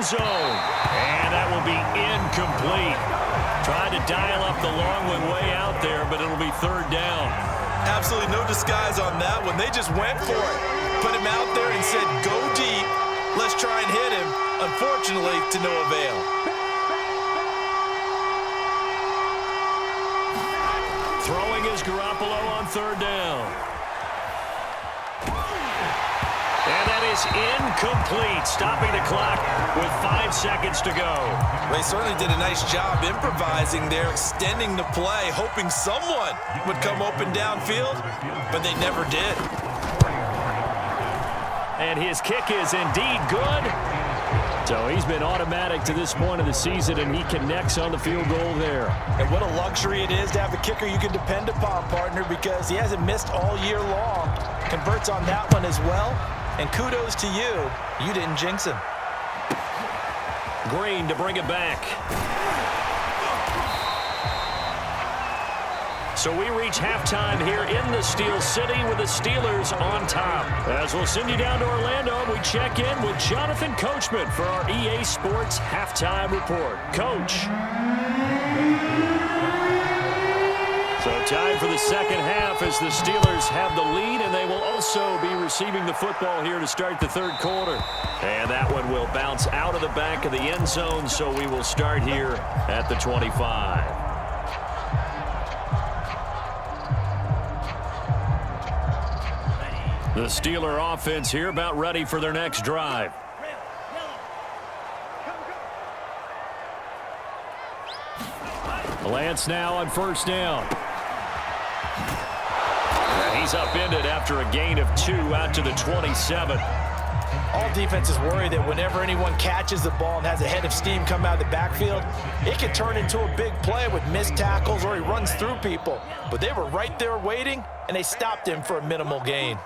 end zone. And that will be incomplete. Tried to dial up the long one way out there, but it'll be third down. Absolutely no disguise on that one. They just went for it. Put him out there and said, go deep. Let's try and hit him. Unfortunately, to no avail. Throwing is Garoppolo on third down. And that is incomplete, stopping the clock with 5 seconds to go. They certainly did a nice job improvising there, extending the play, hoping someone would come open downfield, but they never did. And his kick is indeed good. So he's been automatic to this point of the season, and he connects on the field goal there. And what a luxury it is to have a kicker you can depend upon, partner, because he hasn't missed all year long. Converts on that one as well. And kudos to you. You didn't jinx him. Green to bring it back. So we reach halftime here in the Steel City with the Steelers on top. As we'll send you down to Orlando, we check in with Jonathan Coachman for our EA Sports Halftime Report. Coach. So time for the second half as the Steelers have the lead, and they will also be receiving the football here to start the third quarter. And that one will bounce out of the back of the end zone, so we will start here at the 25. The Steeler offense here about ready for their next drive. Lance now on first down. And he's upended after a gain of 2 out to the 27. All defenses worry that whenever anyone catches the ball and has a head of steam come out of the backfield, it can turn into a big play with missed tackles or he runs through people. But they were right there waiting, and they stopped him for a minimal gain.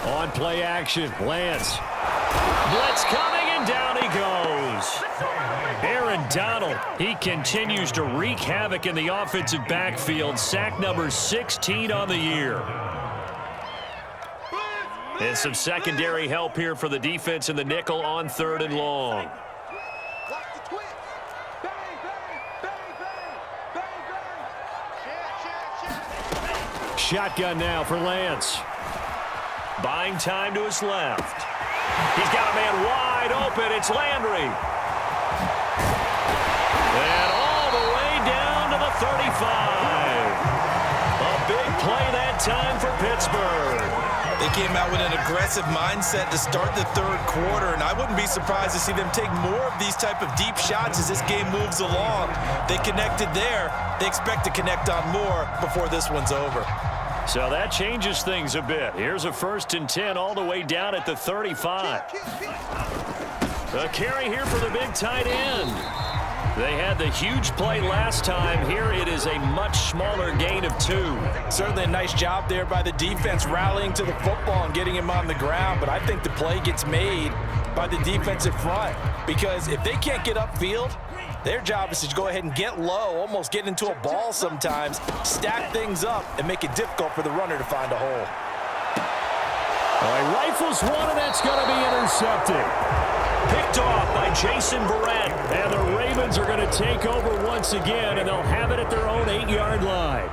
On play action, Lance. Blitz coming, and down he goes. Aaron Donald, he continues to wreak havoc in the offensive backfield. Sack number 16 on the year. And some secondary help here for the defense in the nickel on third and long. Shotgun now for Lance. Buying time to his left. He's got a man wide open. It's Landry. And all the way down to the 35. A big play that time for Pittsburgh. They came out with an aggressive mindset to start the third quarter, and I wouldn't be surprised to see them take more of these type of deep shots as this game moves along. They connected there. They expect to connect on more before this one's over. So that changes things a bit. Here's a 1st and 10 all the way down at the 35. A carry here for the big tight end. They had the huge play last time. Here it is a much smaller gain of 2. Certainly a nice job there by the defense rallying to the football and getting him on the ground, but I think the play gets made by the defensive front because if they can't get upfield, their job is to go ahead and get low, almost get into a ball sometimes, stack things up, and make it difficult for the runner to find a hole. Well, he rifles one, and that's going to be intercepted. Picked off by Jason Verrett, and the Ravens are going to take over once again, and they'll have it at their own 8-yard line.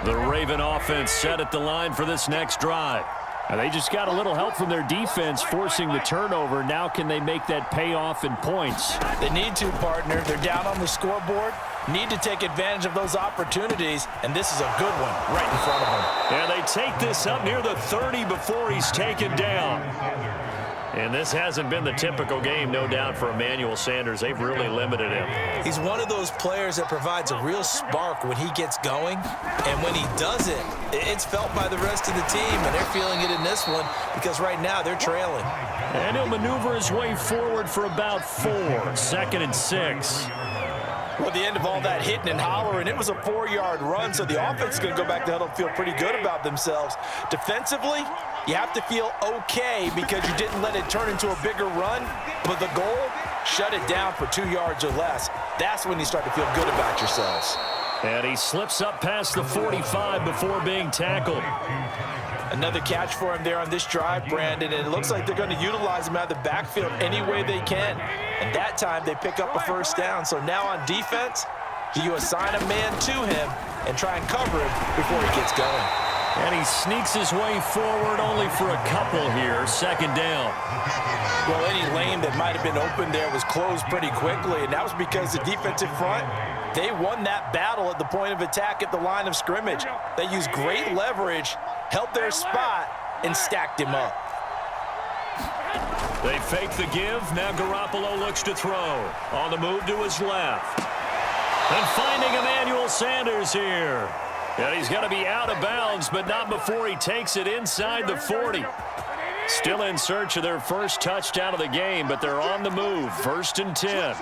The Raven offense set at the line for this next drive. And they just got a little help from their defense forcing the turnover. Now can they make that pay off in points? They need to, partner. They're down on the scoreboard. Need to take advantage of those opportunities, and this is a good one right in front of them. And they take this up near the 30 before he's taken down. And this hasn't been the typical game, no doubt, for Emmanuel Sanders. They've really limited him. He's one of those players that provides a real spark when he gets going. And when he doesn't, it's felt by the rest of the team, and they're feeling it in this one because right now they're trailing. And he'll maneuver his way forward for about 4. 2nd and 6. Well, at the end of all that hitting and hollering, it was a 4-yard run, so the offense is going to go back to huddle and feel pretty good about themselves. Defensively, you have to feel okay because you didn't let it turn into a bigger run, but the goal, shut it down for 2 yards or less. That's when you start to feel good about yourselves. And he slips up past the 45 before being tackled. Another catch for him there on this drive, Brandon, and it looks like they're going to utilize him out of the backfield any way they can. And that time they pick up a first down. So now on defense, do you assign a man to him and try and cover him before he gets going? And he sneaks his way forward only for a couple here. Second down. Well, any lane that might have been open there was closed pretty quickly, and that was because the defensive front, they won that battle at the point of attack at the line of scrimmage. They used great leverage, held their spot, and stacked him up. They fake the give. Now Garoppolo looks to throw. On the move to his left. And finding Emmanuel Sanders here. And he's going to be out of bounds, but not before he takes it inside the 40. Still in search of their first touchdown of the game, but they're on the move. 1st and 10.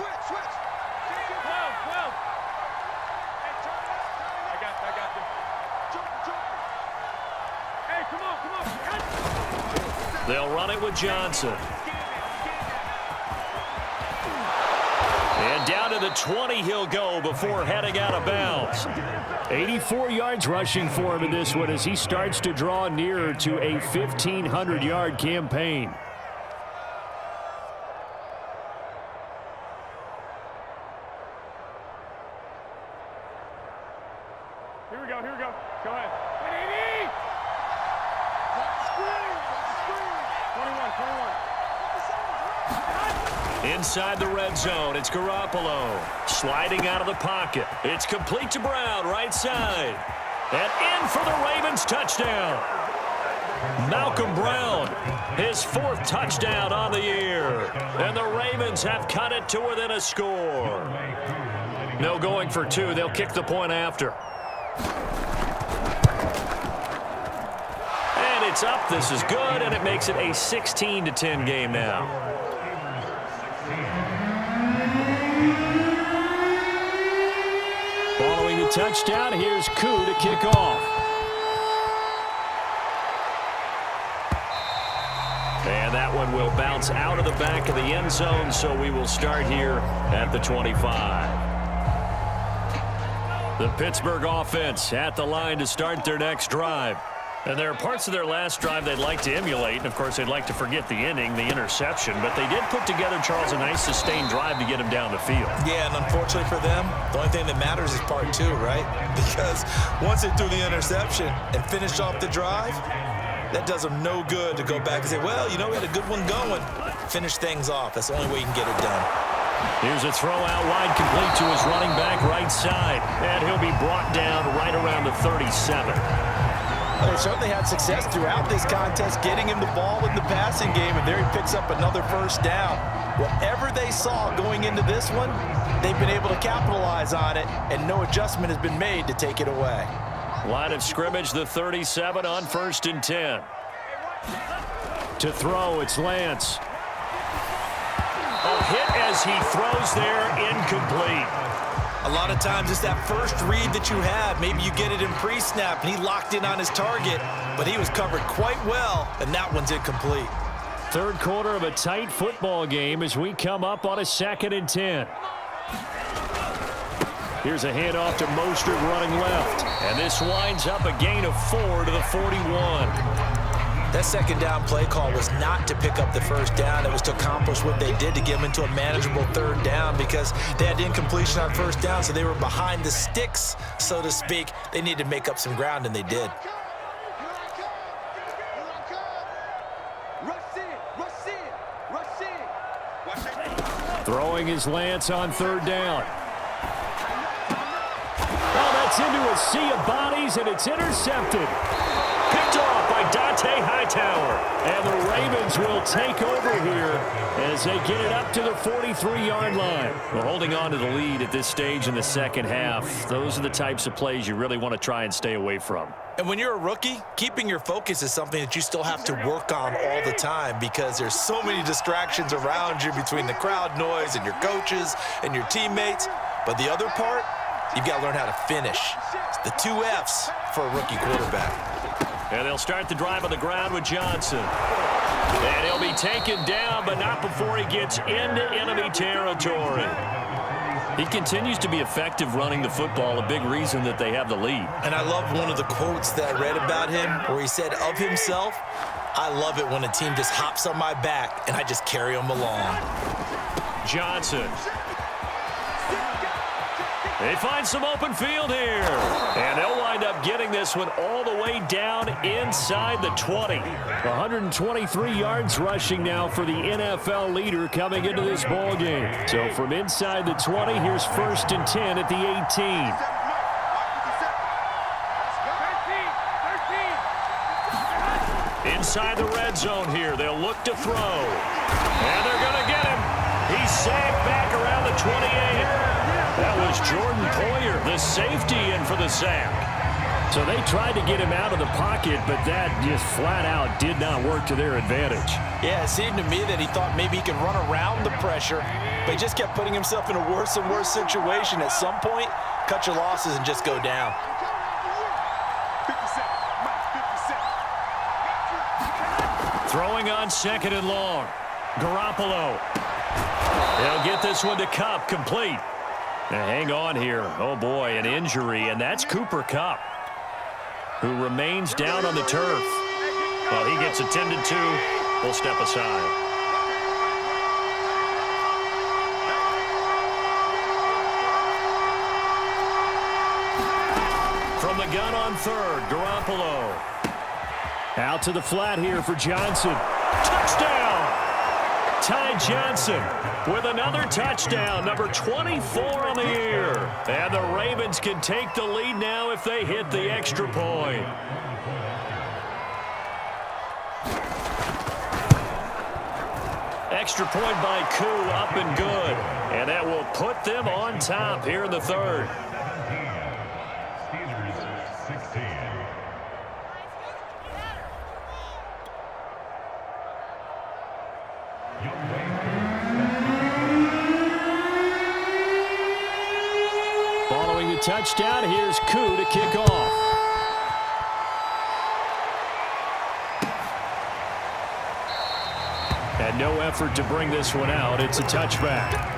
They'll run it with Johnson. And down to the 20 he'll go before heading out of bounds. 84 yards rushing for him in this one as he starts to draw nearer to a 1,500-yard campaign. Here we go. Go ahead. 21. Inside the red zone, it's Garoppolo. Sliding out of the pocket. It's complete to Brown, right side. And in for the Ravens touchdown. Malcolm Brown, his 4th touchdown on the year. And the Ravens have cut it to within a score. No going for 2. They'll kick the point after. And it's up. This is good, and it makes it a 16-10 game now. Following the touchdown, here's Koo to kick off. And that one will bounce out of the back of the end zone, so we will start here at the 25. The Pittsburgh offense at the line to start their next drive. And there are parts of their last drive they'd like to emulate. And, of course, they'd like to forget the inning, the interception. But they did put together, Charles, a nice sustained drive to get him down the field. Yeah, and unfortunately for them, the only thing that matters is part 2, right? Because once they threw the interception and finished off the drive, that does them no good to go back and say, well, you know, we had a good one going. Finish things off. That's the only way you can get it done. Here's a throw out wide, complete to his running back right side. And he'll be brought down right around the 37. They certainly had success throughout this contest, getting him the ball in the passing game, and there he picks up another first down. Whatever they saw going into this one, they've been able to capitalize on it, and no adjustment has been made to take it away. Line of scrimmage, the 37 on 1st and 10. To throw, it's Lance. A hit as he throws there, incomplete. A lot of times it's that first read that you have. Maybe you get it in pre-snap, and he locked in on his target, but he was covered quite well, and that one's incomplete. 3rd quarter of a tight football game as we come up on a 2nd and 10. Here's a handoff to Mostert running left, and this winds up a gain of 4 to the 41. That 2nd down play call was not to pick up the first down. It was to accomplish what they did to get them into a manageable 3rd down because they had incompletion on 1st down, so they were behind the sticks, so to speak. They needed to make up some ground, and they did. Throwing his Lance on 3rd down. Oh, that's into a sea of bodies, and it's intercepted. Picked off by Dante Hightower. And the Ravens will take over here as they get it up to the 43-yard line. Well, holding on to the lead at this stage in the 2nd half, those are the types of plays you really want to try and stay away from. And when you're a rookie, keeping your focus is something that you still have to work on all the time because there's so many distractions around you between the crowd noise and your coaches and your teammates. But the other part, you've got to learn how to finish. It's the 2 F's for a rookie quarterback. And they'll start the drive on the ground with Johnson. And he'll be taken down, but not before he gets into enemy territory. He continues to be effective running the football, a big reason that they have the lead. And I love one of the quotes that I read about him where he said of himself, I love it when a team just hops on my back and I just carry them along. Johnson. They find some open field here. And they'll wind up getting this one all the way down inside the 20. 123 yards rushing now for the NFL leader coming into this ball game. So from inside the 20, here's 1st and 10 at the 18. Inside the red zone here. They'll look to throw. And they're going to get him. He's sacked back around the 28. That was Jordan Poyer, the safety, in for the sack. So they tried to get him out of the pocket, but that just flat out did not work to their advantage. Yeah, it seemed to me that he thought maybe he could run around the pressure, but he just kept putting himself in a worse and worse situation. At some point, cut your losses and just go down. Throwing on 2nd and long. Garoppolo. They'll get this one to Kupp, complete. Now hang on here. Oh, boy, an injury, and that's Cooper Kupp, who remains down on the turf. Well, he gets attended to. We'll step aside. From the gun on 3rd, Garoppolo. Out to the flat here for Johnson. Touchdown! Ty Johnson with another touchdown, number 24 on the year. And the Ravens can take the lead now if they hit the extra point. Extra point by Koo, up and good. And that will put them on top here in the 3rd. Following the touchdown, here's Koo to kick off. And no effort to bring this one out. It's a touchback.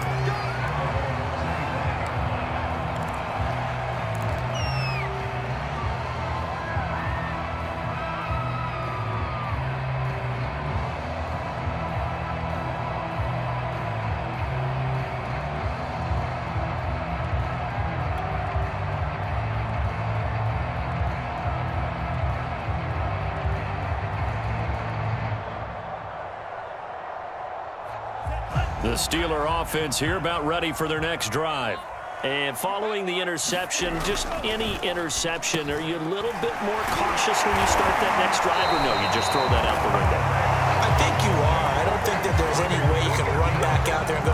The Steeler offense here about ready for their next drive. And following the interception, just any interception, are you a little bit more cautious when you start that next drive, or no, you just throw that out the window? I think you are. I don't think that there's any way you can run back out there and go,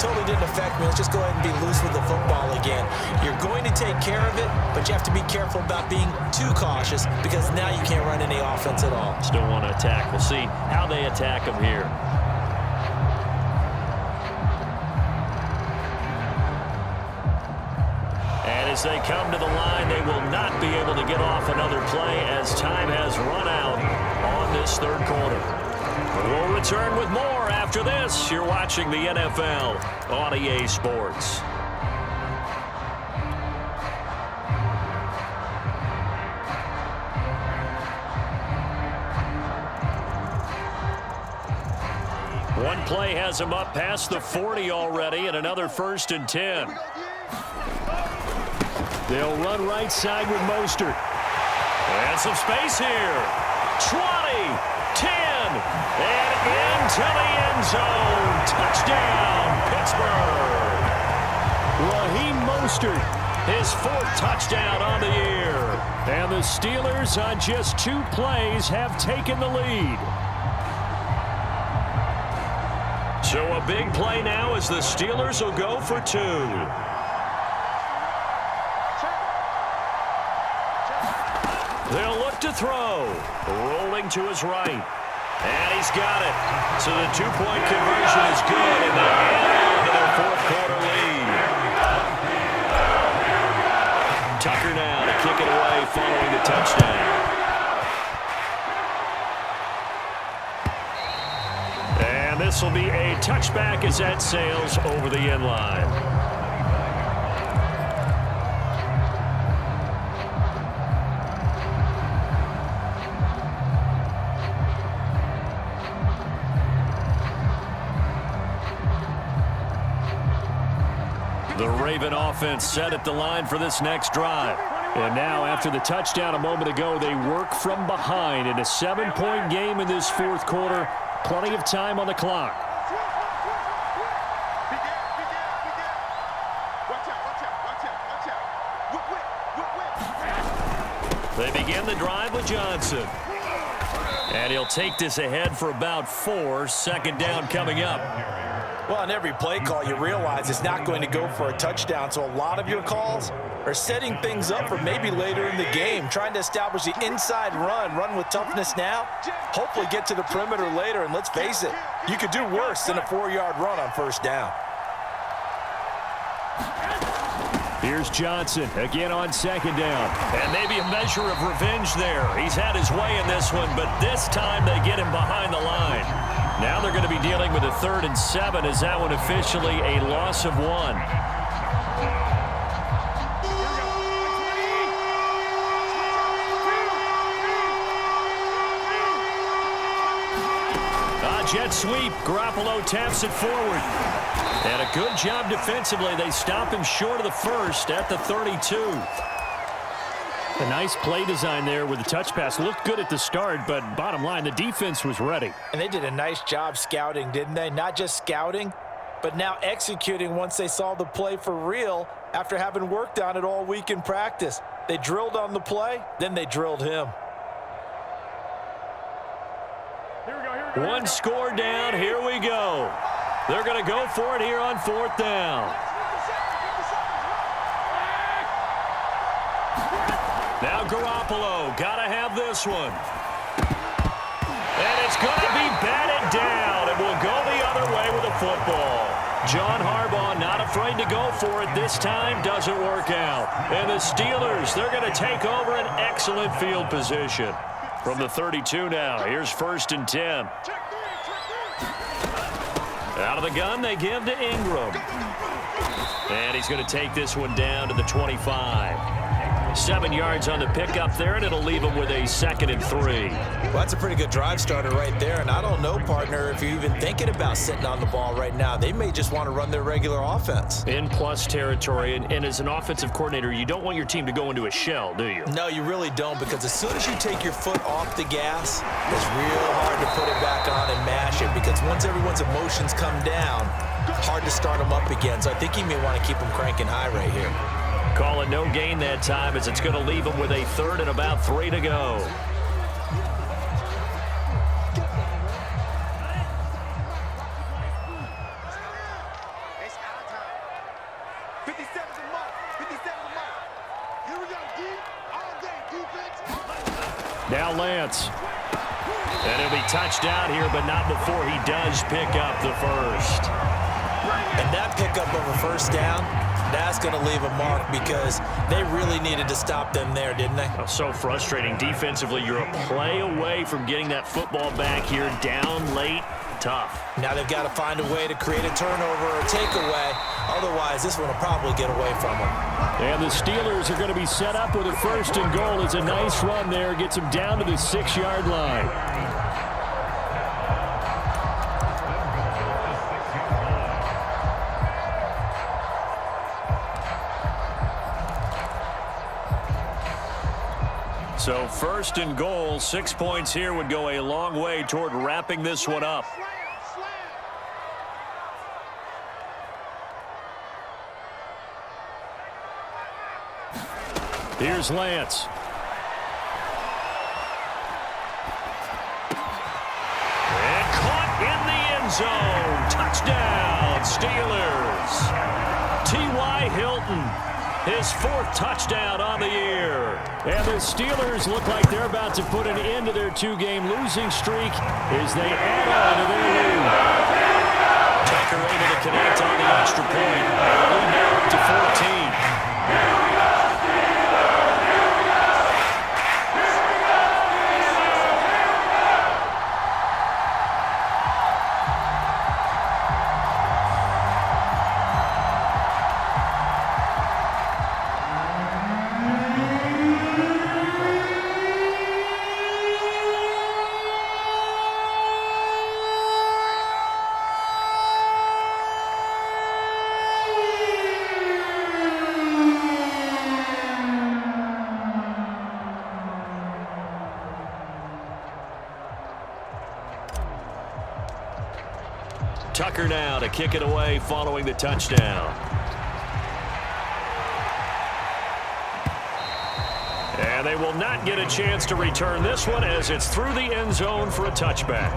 totally didn't affect me. Let's just go ahead and be loose with the football again. You're going to take care of it, but you have to be careful about being too cautious because now you can't run any offense at all. Still want to attack. We'll see how they attack them here. As they come to the line, they will not be able to get off another play as time has run out on this 3rd quarter. We'll return with more after this. You're watching the NFL on EA Sports. One play has him up past the 40 already, and another 1st and 10. They'll run right side with Mostert. And some space here. 20, 10, and into the end zone. Touchdown, Pittsburgh. Raheem Mostert, his 4th touchdown on the year. And the Steelers, on just 2 plays, have taken the lead. So a big play now as the Steelers will go for 2. They'll look to throw. Rolling to his right. And he's got it. So the 2-point conversion is good, and they add on to their 4th quarter lead. Tucker now to kick it away following the touchdown. And this will be a touchback as that sails over the end line. The Raven offense set at the line for this next drive. And now, after the touchdown a moment ago, they work from behind in a 7-point game in this fourth quarter. Plenty of time on the clock. They begin the drive with Johnson. And he'll take this ahead for about 4. Second down coming up. Well, on every play call, you realize it's not going to go for a touchdown. So a lot of your calls are setting things up for maybe later in the game, trying to establish the inside run with toughness now, hopefully get to the perimeter later. And let's face it, you could do worse than a 4-yard run on first down. Here's Johnson again on second down. And maybe a measure of revenge there. He's had his way in this one, but this time they get him behind the line. Now they're going to be dealing with a 3rd and 7 as that one officially a loss of 1. Jet sweep. Garoppolo taps it forward. And a good job defensively. They stop him short of the first at the 32. A nice play design there with the touch pass. Looked good at the start, but bottom line, the defense was ready. And they did a nice job scouting, didn't they? Not just scouting, but now executing once they saw the play for real after having worked on it all week in practice. They drilled on the play, then they drilled him. One score down. Here we go. They're going to go for it here on 4th down. Now Garoppolo. Got to have this one. And it's going to be batted down. It will go the other way with the football. John Harbaugh not afraid to go for it this time. Doesn't work out. And the Steelers, they're going to take over an excellent field position. From the 32 now, here's 1st and 10. Out of the gun, they give to Ingram. And he's going to take this one down to the 25. 7 yards on the pickup there, and it'll leave him with a 2nd and 3. Well, that's a pretty good drive starter right there. And I don't know, partner, if you're even thinking about sitting on the ball right now. They may just want to run their regular offense. In plus territory, and as an offensive coordinator, you don't want your team to go into a shell, do you? No, you really don't, because as soon as you take your foot off the gas, it's real hard to put it back on and mash it, because once everyone's emotions come down, hard to start them up again. So I think he may want to keep them cranking high right here. Call it no gain that time as it's going to leave him with a 3rd and about 3 to go. Now Lance. And he'll be touched down here, but not before he does pick up the first. And that pickup of a first down, that's going to leave a mark because they really needed to stop them there, didn't they? Oh, so frustrating. Defensively, you're a play away from getting that football back here. Down late, tough. Now they've got to find a way to create a turnover or a takeaway. Otherwise, this one will probably get away from them. And the Steelers are going to be set up with a 1st and goal. It's a nice run there. Gets them down to the 6-yard line. So 1st and goal, 6 points here would go a long way toward wrapping this one up. Here's Lance. And caught in the end zone. Touchdown, Steelers. T.Y. Hilton, his 4th touchdown on the year. And the Steelers look like they're about to put an end to their 2-game losing streak as they add on to their lead. Tucker able to connect on the extra point. Lead now up to 14. Tucker now to kick it away following the touchdown. And they will not get a chance to return this one as it's through the end zone for a touchback.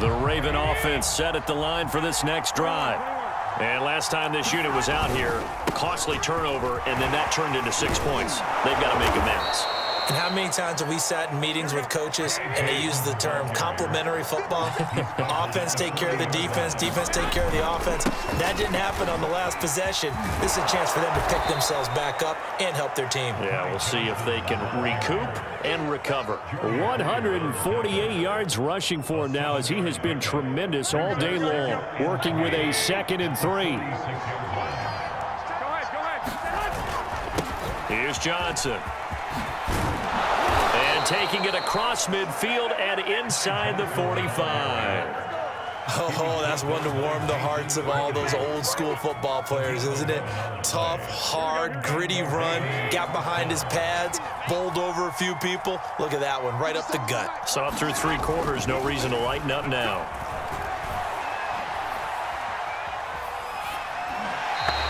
The Raven offense set at the line for this next drive. And last time this unit was out here, costly turnover, and then that turned into 6 points. They've got to make amends. And how many times have we sat in meetings with coaches and they use the term complementary football? Offense take care of the defense, defense take care of the offense. That didn't happen on the last possession. This is a chance for them to pick themselves back up and help their team. Yeah, we'll see if they can recoup and recover. 148 yards rushing for him now as he has been tremendous all day long, working with a 2nd and 3. Here's Johnson. And taking it across midfield and inside the 45. Oh, that's one to warm the hearts of all those old school football players, isn't it? Tough, hard, gritty run, got behind his pads, bowled over a few people. Look at that one, right up the gut. Saw it through 3 quarters, no reason to lighten up now.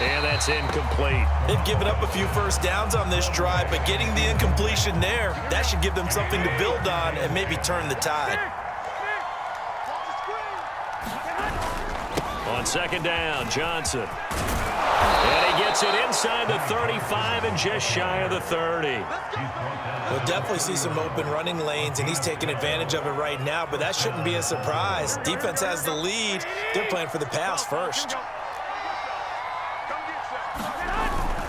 And that's incomplete. They've given up a few first downs on this drive, but getting the incompletion there, that should give them something to build on and maybe turn the tide. On 2nd down, Johnson. And he gets it inside the 35 and just shy of the 30. We'll definitely see some open running lanes, and he's taking advantage of it right now, but that shouldn't be a surprise. Defense has the lead. They're playing for the pass first.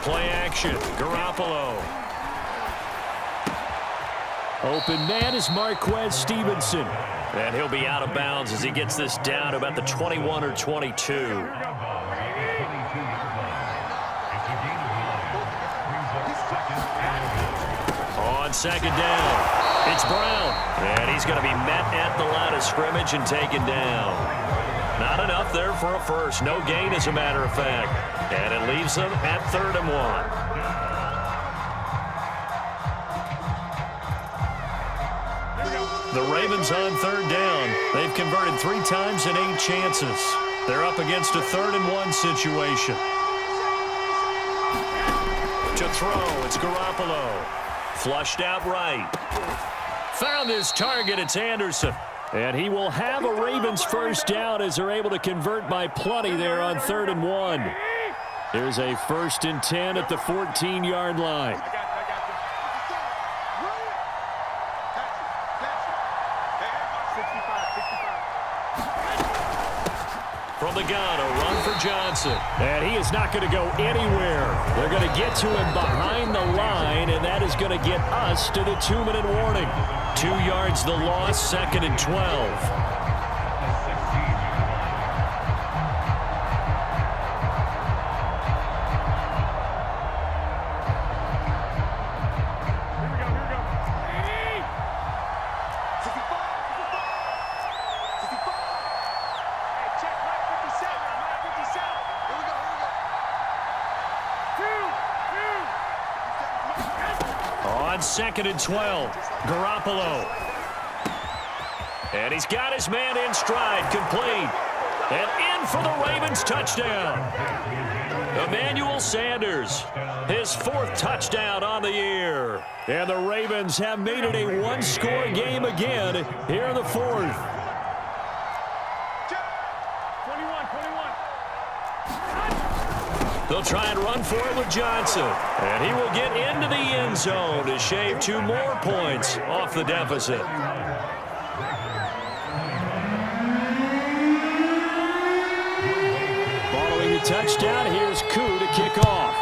Play action, Garoppolo. Open man is Marquez Stevenson. And he'll be out of bounds as he gets this down to about the 21 or 22. On 2nd down, it's Brown. And he's going to be met at the line of scrimmage and taken down. Not enough there for a first. No gain, as a matter of fact. And it leaves them at 3rd and 1. The Ravens on 3rd down. They've converted 3 times in 8 chances. They're up against a 3rd and 1 situation. To throw, it's Garoppolo. Flushed out right. Found his target, it's Anderson. And he will have a Ravens first down as they're able to convert by plenty there on 3rd and 1. There's a 1st and 10 at the 14-yard line. From the gun, a run for Johnson. And he is not going to go anywhere. They're going to get to him behind the line, and that is going to get us to the 2-minute warning. 2 yards the loss, 2nd and 12. On 2nd and 12, Garoppolo. And he's got his man in stride, complete. And in for the Ravens touchdown. Emmanuel Sanders, his 4th touchdown on the year. And the Ravens have made it a 1-score game again here in the 4th. 21. They'll try and run for it with Johnson. And he will get into the end zone to shave 2 more points off the deficit. Following the touchdown, here's Koo to kick off.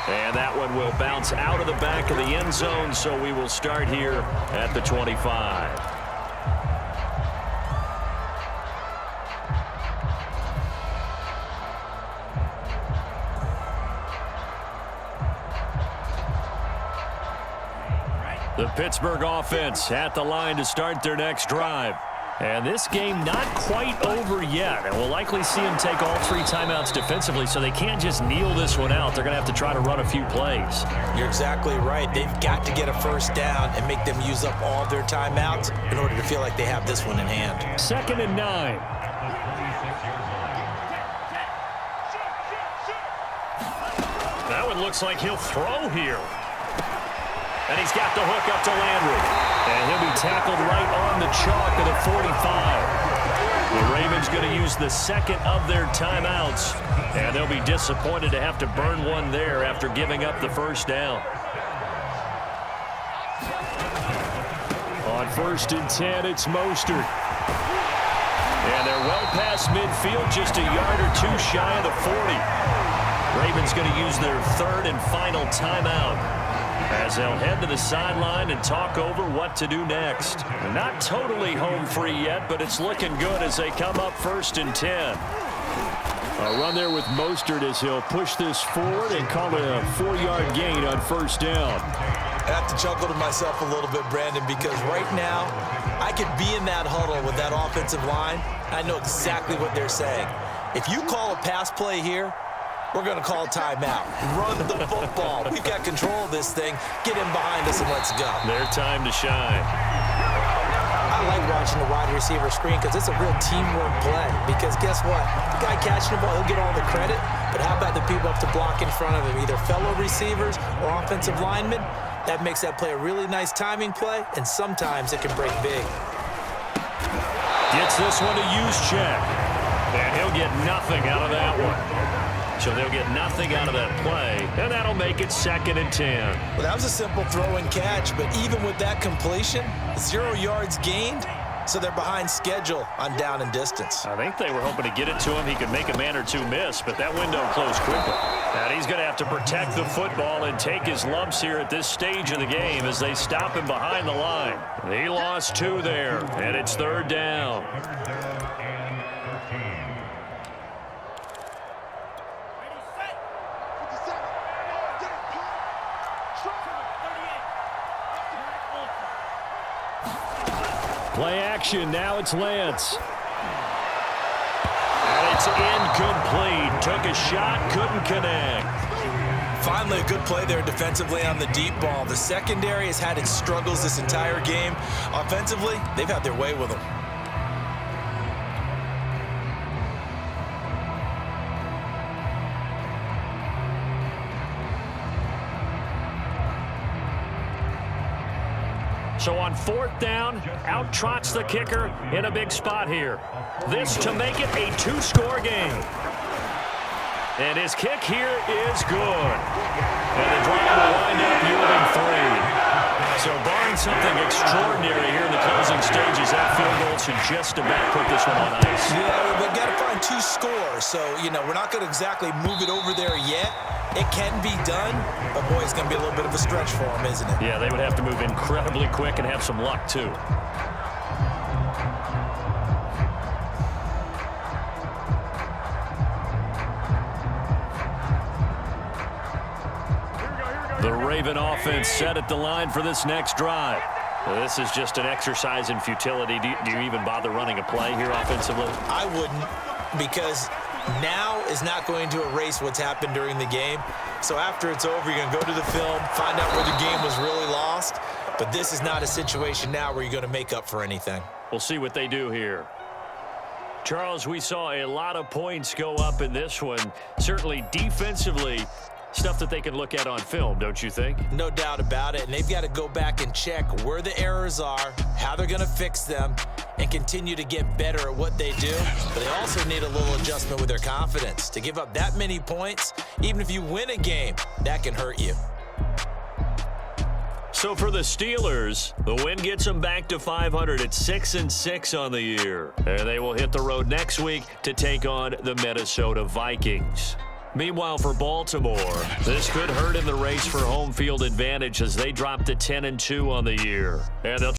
And that one will bounce out of the back of the end zone, so we will start here at the 25. The Pittsburgh offense at the line to start their next drive. And this game not quite over yet. And we'll likely see them take all 3 timeouts defensively, so they can't just kneel this one out. They're going to have to try to run a few plays. You're exactly right. They've got to get a first down and make them use up all their timeouts in order to feel like they have this one in hand. 2nd and 9. That one looks like he'll throw here. And he's got the hook up to Landry. And he'll be tackled right on the chalk of the 45. The Ravens going to use the 2nd of their timeouts. And they'll be disappointed to have to burn one there after giving up the first down. On 1st and 10, it's Mostert. And they're well past midfield, just a yard or 2 shy of the 40. Ravens going to use their 3rd and final timeout as they'll head to the sideline and talk over what to do next. Not totally home free yet, but it's looking good as they come up 1st and 10. A run there with Mostert as he'll push this forward and call it a 4-yard gain on 1st down. I have to chuckle to myself a little bit, Brandon, because right now I could be in that huddle with that offensive line. I know exactly what they're saying. If you call a pass play here, we're going to call timeout. Run the football. We've got control of this thing. Get in behind us and let's go. Their time to shine. I like watching the wide receiver screen because it's a real teamwork play. Because guess what? The guy catching the ball, he'll get all the credit. But how about the people up to block in front of him, either fellow receivers or offensive linemen? That makes that play a really nice timing play, and sometimes it can break big. Gets this one to Juszczyk. And he'll get nothing out of that one. So they'll get nothing out of that play, and that'll make it 2nd and 10. Well, that was a simple throw and catch, but even with that completion, 0 yards gained, so they're behind schedule on down and distance. I think they were hoping to get it to him. He could make a man or 2 miss, but that window closed quickly. And he's going to have to protect the football and take his lumps here at this stage of the game as they stop him behind the line. He lost 2 there, and it's 3rd down. Play action, now it's Lance. And it's incomplete. Took a shot, couldn't connect. Finally, a good play there defensively on the deep ball. The secondary has had its struggles this entire game. Offensively, they've had their way with them. So on 4th down, out trots the kicker in a big spot here. This to make it a 2-score game. And his kick here is good. And the drive will wind up yielding 3. So barring something extraordinary here in the closing stages, that field goal should just about put this one on ice. Yeah, we've got to find 2 scores. So, we're not going to exactly move it over there yet. It can be done, but boy, it's going to be a little bit of a stretch for them, isn't it? Yeah, they would have to move incredibly quick and have some luck, too. The Raven offense set at the line for this next drive. Well, this is just an exercise in futility. Do you even bother running a play here offensively? I wouldn't, because now is not going to erase what's happened during the game. So after it's over, you're going to go to the film, find out where the game was really lost. But this is not a situation now where you're going to make up for anything. We'll see what they do here. Charles, we saw a lot of points go up in this one. Certainly defensively, stuff that they can look at on film, don't you think? No doubt about it. And they've got to go back and check where the errors are, how they're going to fix them, and continue to get better at what they do. But they also need a little adjustment with their confidence. To give up that many points, even if you win a game, that can hurt you. So for the Steelers, the win gets them back to 500 at 6-6 on the year. And they will hit the road next week to take on the Minnesota Vikings. Meanwhile, for Baltimore, this could hurt in the race for home field advantage as they drop to 10-2 on the year. And they'll